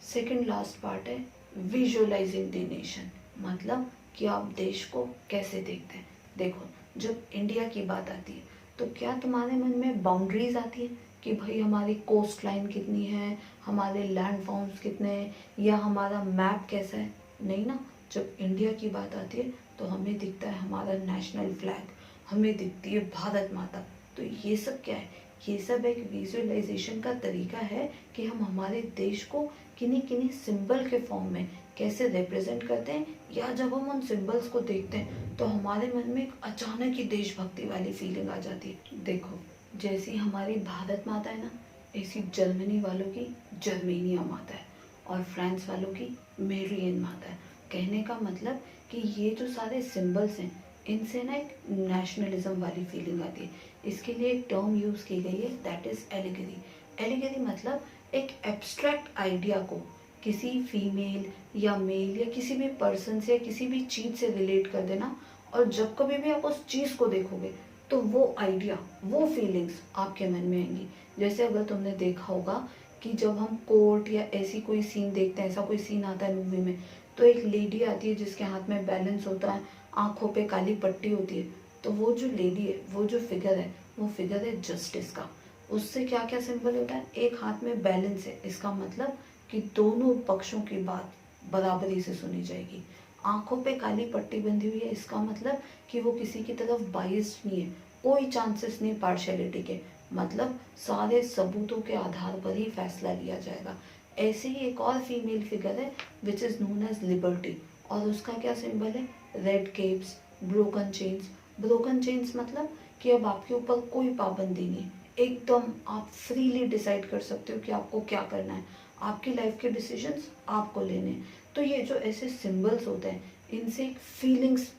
सेकंड लास्ट पार्ट है विजुअलाइजिंग द नेशन, मतलब कि आप देश को कैसे देखते हैं। देखो, जब इंडिया की बात आती है तो क्या तुम्हारे मन में बाउंड्रीज आती है कि भाई हमारी कोस्ट लाइन कितनी है, हमारे लैंड फॉर्म्स कितने हैं, या हमारा मैप कैसा है? नहीं ना। जब इंडिया की बात आती है तो हमें दिखता है हमारा नेशनल फ्लैग, हमें दिखती है भारत माता। तो ये सब क्या है? ये सब एक विजुअलाइजेशन का तरीका है कि हम हमारे देश को किन्हीं किन्हीं सिंबल के फॉर्म में कैसे रिप्रेजेंट करते हैं, या जब हम उन सिंबल्स को देखते हैं तो हमारे मन में एक अचानक ही देशभक्ति वाली फीलिंग आ जाती है। देखो, जैसी हमारी भारत माता है ना, ऐसी जर्मनी वालों की जर्मेनिया माता है और फ्रांस वालों की मेरियन माता है। कहने का मतलब कि ये जो सारे सिंबल्स हैं, इनसे ना एक नेशनलिज्म वाली फीलिंग आती है। इसके लिए एक टर्म यूज की गई है, दैट इज एलिगरी। एलिगरी मतलब एक एब्स्ट्रैक्ट आइडिया को किसी फीमेल या मेल या किसी भी पर्सन से या किसी भी चीज से रिलेट कर देना, और जब कभी भी आप उस चीज को देखोगे तो वो आइडिया, वो फीलिंग्स आपके मन में आएंगी। जैसे अगर तुमने देखा होगा कि जब हम कोर्ट या ऐसी कोई सीन देखते हैं, ऐसा कोई सीन आता है मूवी में, तो एक लेडी आती है जिसके हाथ में बैलेंस होता है, आंखों पे काली पट्टी होती है, तो वो जो लेडी है, वो जो फिगर है, वो फिगर है जस्टिस का। उससे क्या क्या सिंबल होता है? एक हाथ में बैलेंस है, इसका मतलब कि दोनों पक्षों की बात बराबरी से सुनी जाएगी। आंखों पे काली पट्टी बंधी हुई है, इसका मतलब कि वो किसी की तरफ बाइस्ड नहीं है, कोई चांसेस नहीं पार्शियलिटी के, मतलब सारे सबूतों के आधार पर ही फैसला लिया जाएगा। ऐसे ही एक और फीमेल फिगर है which is known as liberty, और उसका क्या सिंबल है? Red caps, broken chains. Broken chains मतलब कि अब आपके ऊपर कोई पाबंदी नहीं है, एकदम आप फ्रीली डिसाइड कर सकते हो कि आपको क्या करना है, आपकी लाइफ के डिसीजंस आपको लेने हैं। तो ये जो ऐसे सिंबल्स होते हैं, इनसे एक फीलिंग्स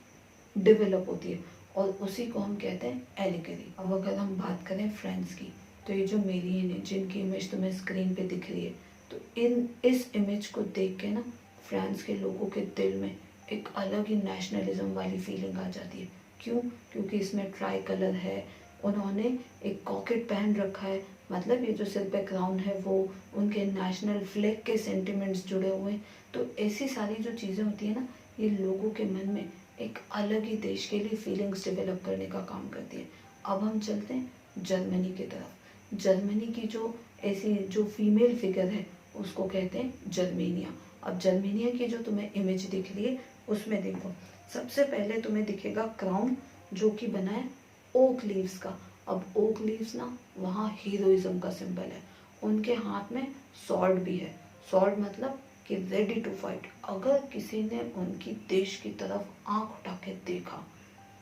डेवलप होती है, और उसी को हम कहते हैं एलिगरी। अब अगर हम बात करें फ्रेंड्स की, तो ये जो मेरी है जिनकी इमेज तुम्हें स्क्रीन पे दिख रही है, तो इस इमेज को देख के ना फ्रांस के लोगों के दिल में एक अलग ही नेशनलिज्म वाली फीलिंग आ जाती है। क्यों? क्योंकि इसमें ट्राई कलर है, उन्होंने एक कॉकेट पहन रखा है, मतलब ये जो सिर पे क्राउन है वो उनके नेशनल फ्लैग के सेंटिमेंट्स जुड़े हुए हैं। तो ऐसी सारी जो चीज़ें होती है ना, ये लोगों के मन में एक अलग ही देश के लिए फीलिंग्स डेवलप करने का काम करती है। अब हम चलते हैं जर्मनी की तरफ। जर्मनी की जो ऐसी जो फीमेल फिगर है उसको कहते हैं जर्मेनिया। अब जर्मेनिया की जो तुम्हें इमेज दिख रही है उसमें देखो, सबसे पहले तुम्हें दिखेगा क्राउन जो कि बना है ओक लीव्स का। अब ओक लीव्स ना वहाँ हीरोइज्म का सिंबल है। उनके हाथ में सॉर्ड भी है। सॉर्ड मतलब कि रेडी टू फाइट। अगर किसी ने उनकी देश की तरफ आंख उठा के देखा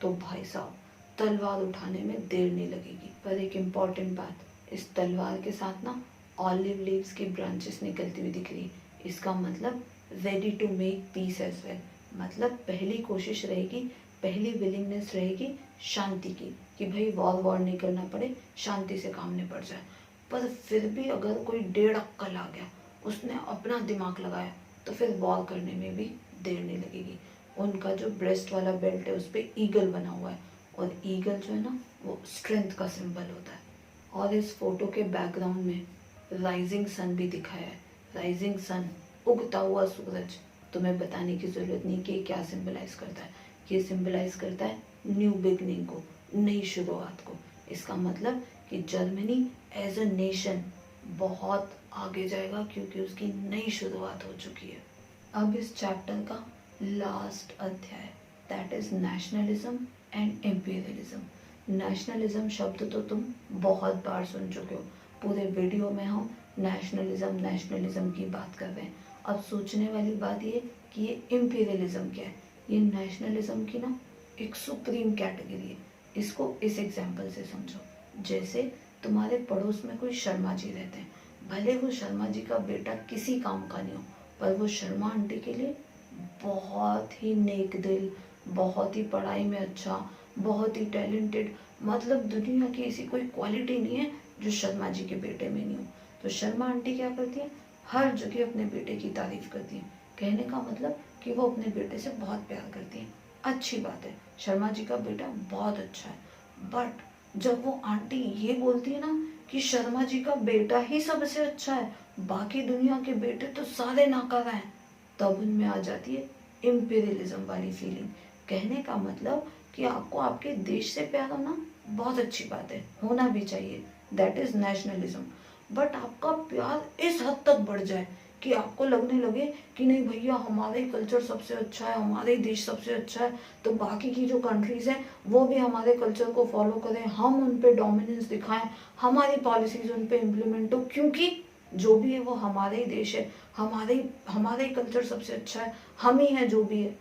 तो भाई साहब तलवार उठाने में देर नहीं लगेगी। पर एक इम्पॉर्टेंट बात, इस तलवार के साथ ना ऑलिव लीव्स की ब्रांचेस निकलती हुई दिख रही। इसका मतलब ready to make peace as well, मतलब पहली कोशिश रहेगी, पहली विलिंगनेस रहेगी शांति की, कि भाई वॉर नहीं करना पड़े, शांति से काम निपट जाए। पर फिर भी अगर कोई डेढ़ अक्कल आ गया, उसने अपना दिमाग लगाया, तो फिर वॉर करने में भी देर नहीं लगेगी। उनका जो ब्रेस्ट वाला बेल्ट है उस पर ईगल बना हुआ है, और ईगल जो है ना वो स्ट्रेंथ का सिंबल होता है। और इस फोटो के बैकग्राउंड में राइजिंग सन भी दिखाया है। राइजिंग सन, उगता हुआ सूरज। तुम्हें बताने की जरूरत नहीं कि क्या सिंबलाइज करता है। ये सिंबलाइज करता है न्यू बिगनिंग को, नई शुरुआत को। इसका मतलब कि जर्मनी एज अ नेशन बहुत आगे जाएगा क्योंकि उसकी नई शुरुआत हो चुकी है। अब इस चैप्टर का लास्ट अध्याय, that is nationalism and imperialism. Nationalism शब्द तो तुम बहुत बार सुन चुके हो, पूरे वीडियो में हम नेशनलिज्म की बात कर रहे हैं। अब सोचने वाली बात ये कि ये इम्पीरियलिज्म क्या है। ये नेशनलिज्म की ना एक सुप्रीम कैटेगरी है। इसको इस एग्जाम्पल से समझो, जैसे तुम्हारे पड़ोस में कोई शर्मा जी रहते हैं, भले वो शर्मा जी का बेटा किसी काम का नहीं हो, पर वो शर्मा आंटी के लिए बहुत ही नेक दिल, बहुत ही पढ़ाई में अच्छा, बहुत ही टैलेंटेड, मतलब दुनिया की ऐसी कोई क्वालिटी नहीं है जो शर्मा जी के बेटे में नहीं हो। तो शर्मा आंटी क्या करती है, हर जगह अपने बेटे की तारीफ करती है। कहने का मतलब कि वो अपने बेटे से बहुत प्यार करती है। अच्छी बात है, शर्मा जी का बेटा बहुत अच्छा है। बट जब वो आंटी ये बोलती है ना कि शर्मा जी का बेटा ही सबसे अच्छा है, बाकी दुनिया के बेटे तो सारे नाकारा हैं, तब उनमें आ जाती है इम्पीरियलिज्म वाली फीलिंग। कहने का मतलब कि आपको आपके देश से प्यार होना बहुत अच्छी बात है, होना भी चाहिए, दैट इज नेशनलिज्म। बट आपका प्यार इस हद तक बढ़ जाए कि आपको लगने लगे कि नहीं भैया हमारा ही कल्चर सबसे अच्छा है, हमारा ही देश सबसे अच्छा है, तो बाकी की जो कंट्रीज हैं वो भी हमारे कल्चर को फॉलो करें, हम उन पे डोमिनेंस दिखाएं, हमारी पॉलिसीज उन पे इम्प्लीमेंट हो, क्योंकि जो भी है वो हमारा ही देश है, हमारा ही कल्चर सबसे अच्छा है, हम ही हैं जो भी है।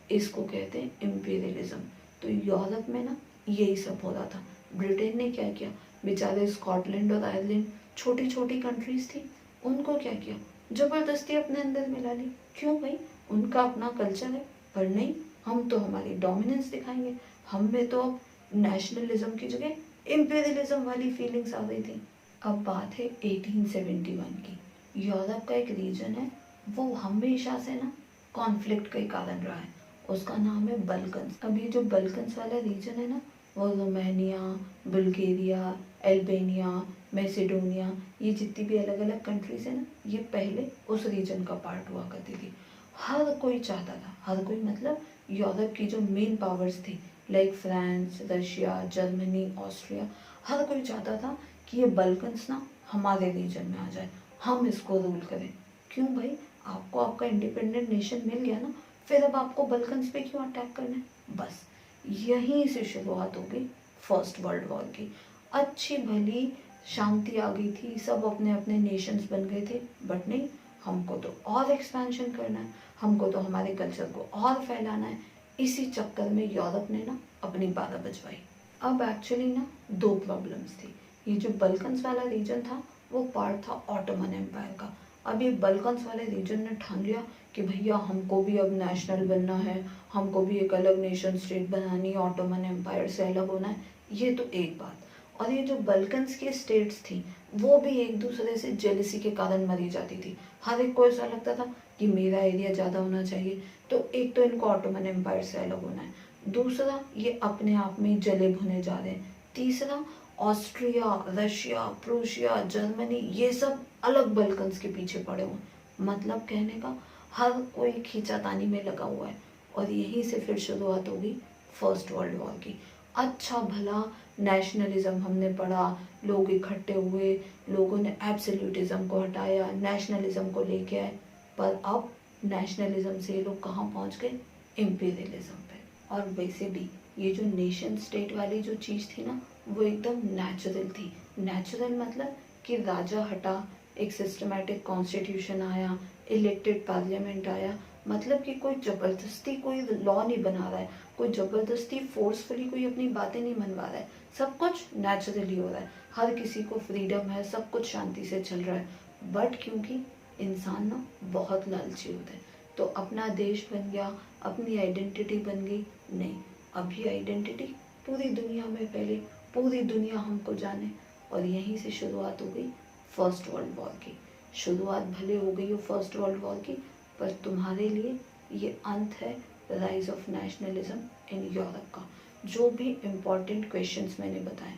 इसको कहते हैं इम्पीरियलिज्म। तो यूरोप में ना यही सब हो रहा था। ब्रिटेन ने क्या किया, बेचारे स्कॉटलैंड और आयरलैंड छोटी छोटी कंट्रीज थी, उनको क्या किया, जबरदस्ती अपने अंदर मिला ली। क्यों भाई, उनका अपना कल्चर है, पर नहीं, हम तो हमारी डोमिनेंस दिखाएंगे। हम में तो अब नेशनलिज्म की जगह इम्पीरियलिज्म वाली फीलिंग्स आ गई थी। अब बात है 1871 की। यूरोप का एक रीजन है, वो हमेशा से ना कॉन्फ्लिक्ट का ही कारण रहा है, उसका नाम है बल्कन्स। अब ये जो बल्कन्स वाला रीजन है ना, वो रोमानिया, बुल्गारिया, अल्बानिया, मैसेडोनिया, ये जितनी भी अलग अलग कंट्रीज है ना, ये पहले उस रीजन का पार्ट हुआ करती थी। हर कोई चाहता था, हर कोई मतलब यूरोप की जो मेन पावर्स थी like France, Russia, Germany, Austria, हर कोई चाहता था कि ये बल्कन्स ना हमारे रीजन में आ जाए, हम इसको रूल करें। क्यों भाई, आपको आपका इंडिपेंडेंट नेशन मिल गया ना, फिर अब आपको बल्कन्स पे क्यों अटैक करना है। बस यहीं से शुरुआत हो गई फर्स्ट वर्ल्ड वॉर की। अच्छी भली शांति आ गई थी, सब अपने अपने नेशंस बन गए थे, बट नहीं, हमको तो और एक्सपेंशन करना है, हमको तो हमारे कल्चर को और फैलाना है। इसी चक्कर में यूरोप ने ना अपनी बाधा बजवाई। अब एक्चुअली ना दो प्रॉब्लम्स थी। ये जो बल्कन्स वाला रीजन था वो पार्ट था ऑटोमन एम्पायर का। अब ये बल्कन्स वाले रीजन ने ठान लिया कि भैया हमको भी अब नेशनल बनना है, हमको भी एक अलग नेशन स्टेट बनानी है, ऑटोमन एम्पायर से अलग होना है। ये तो एक बात। और ये जो बल्कन्स की स्टेट्स थी वो भी एक दूसरे से जेलसी के कारण मरी जाती थी। हर एक को ऐसा लगता था कि मेरा एरिया ज़्यादा होना चाहिए, तो एक तो इनको ऑटोमन एम्पायर से अलग होना है, दूसरा ये अपने आप में जले भुने जा रहे हैं, तीसरा ऑस्ट्रिया, रशिया, प्रूशिया, जर्मनी, ये सब अलग बल्कन्स के पीछे पड़े हुए। मतलब कहने का हर कोई खींचातानी में लगा हुआ है। और यहीं से फिर शुरुआत होगी फर्स्ट वर्ल्ड वॉर की। अच्छा भला नेशनलिज्म हमने पढ़ा, लोग इकट्ठे हुए, लोगों ने एब्सोल्यूटिज्म को हटाया, नेशनलिज्म को लेके आए, पर अब नेशनलिज्म से ये लोग कहाँ पहुँच गए, इम्पीरियलिज्म पे। और वैसे भी ये जो नेशन स्टेट वाली जो चीज़ थी ना, वो एकदम नेचुरल थी। नेचुरल मतलब कि राजा हटा, एक सिस्टमेटिक कॉन्स्टिट्यूशन आया, इलेक्टेड पार्लियामेंट आया, मतलब कि कोई जबरदस्ती कोई लॉ नहीं बना रहा है, कोई जबरदस्ती फोर्सफुली कोई अपनी बातें नहीं मनवा रहा है, सब कुछ नेचुरली हो रहा है, हर किसी को फ्रीडम है, सब कुछ शांति से चल रहा है। बट क्योंकि इंसान ना बहुत लालची होता है, तो अपना देश बन गया, अपनी आइडेंटिटी बन गई, नहीं, अभी आइडेंटिटी पूरी दुनिया में फैले, पूरी दुनिया हमको जाने। और यहीं से शुरुआत हो गई फर्स्ट वर्ल्ड वॉर की। शुरुआत भले हो गई हो फर्स्ट वर्ल्ड वॉर की, पर तुम्हारे लिए ये अंत है rise of nationalism in Europe का। जो भी इम्पोर्टेंट क्वेश्चंस मैंने बताए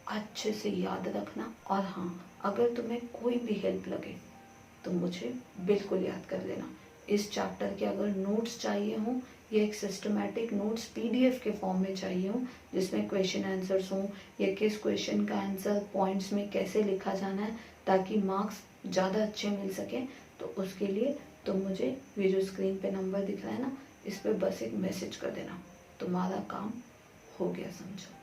अच्छे से याद रखना। और हाँ, अगर तुम्हें कोई भी हेल्प लगे तो मुझे बिल्कुल याद कर लेना। इस चैप्टर के अगर नोट्स चाहिए हों या एक सिस्टमेटिक नोट्स पीडीएफ के फॉर्म में चाहिए हों जिसमें क्वेश्चन आंसर्स हों, या किस क्वेश्चन का आंसर पॉइंट्स में कैसे लिखा जाना है ताकि मार्क्स ज़्यादा अच्छे मिल सकें, तो उसके लिए तुम मुझे ये जो स्क्रीन पे नंबर दिख रहा है ना, इस पर बस एक मैसेज कर देना, तुम्हारा काम हो गया समझो।